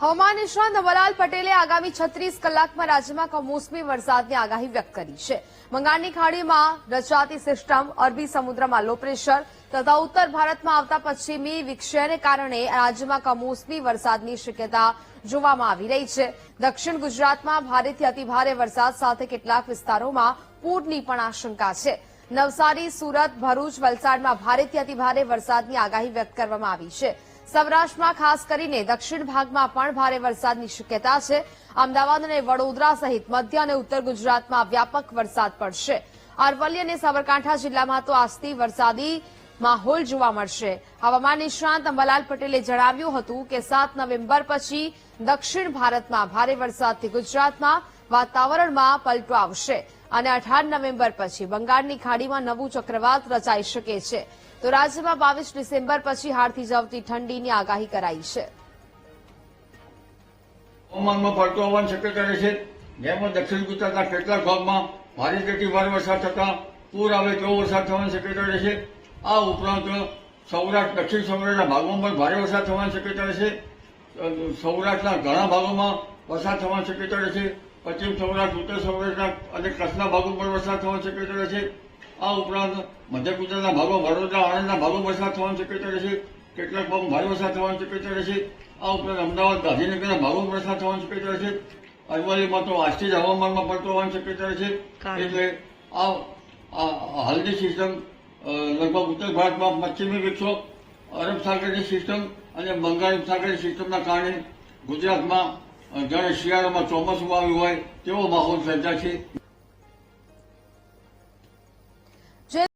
હવામાન નિષ્ણાત નવલાલ પટેલે આગામી 36 કલાકમાં રાજ્યમાં કમોસમી વરસાદની આગાહી વ્યક્ત કરી છે. બંગાળની ખાડીમાં રચાતી સિસ્ટમ, અરબી સમુદ્રમાં લો પ્રેશર તથા ઉત્તર ભારતમાં આવતા પશ્ચિમી વિક્ષેપને કારણે રાજ્યમાં કમોસમી વરસાદની શક્યતા જોવામાં આવી રહી છે. દક્ષિણ ગુજરાતમાં ભારેથી અતિભારે વરસાદ સાથે કેટલાક વિસ્તારોમાં પૂરની પણ આશંકા છે. નવસારી, સુરત, ભરૂચ, વલસાડમાં ભારેથી અતિભારે વરસાદની આગાહી વ્યક્ત કરવામાં આવી છે. સૌરાષ્ટ્રમાં ખાસ કરીને દક્ષિણ ભાગમાં પણ ભારે વરસાદની શક્યતા છે. અમદાવાદ અને વડોદરા સહિત મધ્ય અને ઉત્તર ગુજરાતમાં વ્યાપક વરસાદ પડશે. અરવલ્લી અને સાબરકાંઠા જિલ્લામાં તો આજથી વરસાદી માહોલ જોવા મળશે. હવામાન નિષ્ણાત અંબાલાલ પટેલે જણાવ્યું હતું કે 7 નવેમ્બર પછી દક્ષિણ ભારતમાં ભારે વરસાદથી ગુજરાતમાં વાતાવરણમાં પલટો આવશે અને 18 નવેમ્બર પછી બંગાળની ખાડીમાં નવું ચક્રવાત રચાઈ શકે છે. તો રાજ્યમાં 22 ડિસેમ્બર પછી હાડથી જવતી ઠંડીની આગાહી કરાઈ છે. હવામાનમાં પલટો આવવાની શક્યતા રહેશે. જેમાં દક્ષિણ ગુજરાતના કેટલાક ભાગમાં ભારેથી અતિભારે વરસાદ થતા પૂર આવે તેવો વરસાદ થવાની શક્યતા રહેશે. આ ઉપરાંત સૌરાષ્ટ્ર, દક્ષિણ સૌરાષ્ટ્રના ભાગોમાં પણ ભારે વરસાદ થવાની શક્યતા રહેશે. સૌરાષ્ટ્રના ઘણા ભાગોમાં વરસાદ થવાની શક્યતા રહેશે. પશ્ચિમ સૌરાષ્ટ્ર, ઉત્તર સૌરાષ્ટ્રના અને કચ્છના ભાગો પર વરસાદ થવાની શક્યતા રહેશે. આ ઉપરાંત મધ્ય ગુજરાતના ભાગો, વડોદરા, આણંદના ભાગો વરસાદ થવાની શક્યતા રહેશે. કેટલાક ભાગમાં ભારે વરસાદ થવાની શક્યતા રહેશે. આ ઉપરાંત અમદાવાદ, ગાંધીનગરના ભાગોમાં વરસાદ થવાની શક્યતા રહેશે. અરવલ્લીમાં તો આજથી જ હવામાનમાં પલટો આવવાની શક્યતા રહેશે. એટલે આ હાલની સિસ્ટમ લગભગ ઉત્તર ભારતમાં પશ્ચિમી વિક્ષોભ, અરબ સાગરની સિસ્ટમ અને બંગાળ સાગરની સિસ્ટમના કારણે ગુજરાતમાં જાણે શિયાળામાં ચોમાસું આવ્યું હોય તેવો માહોલ સર્જાશે.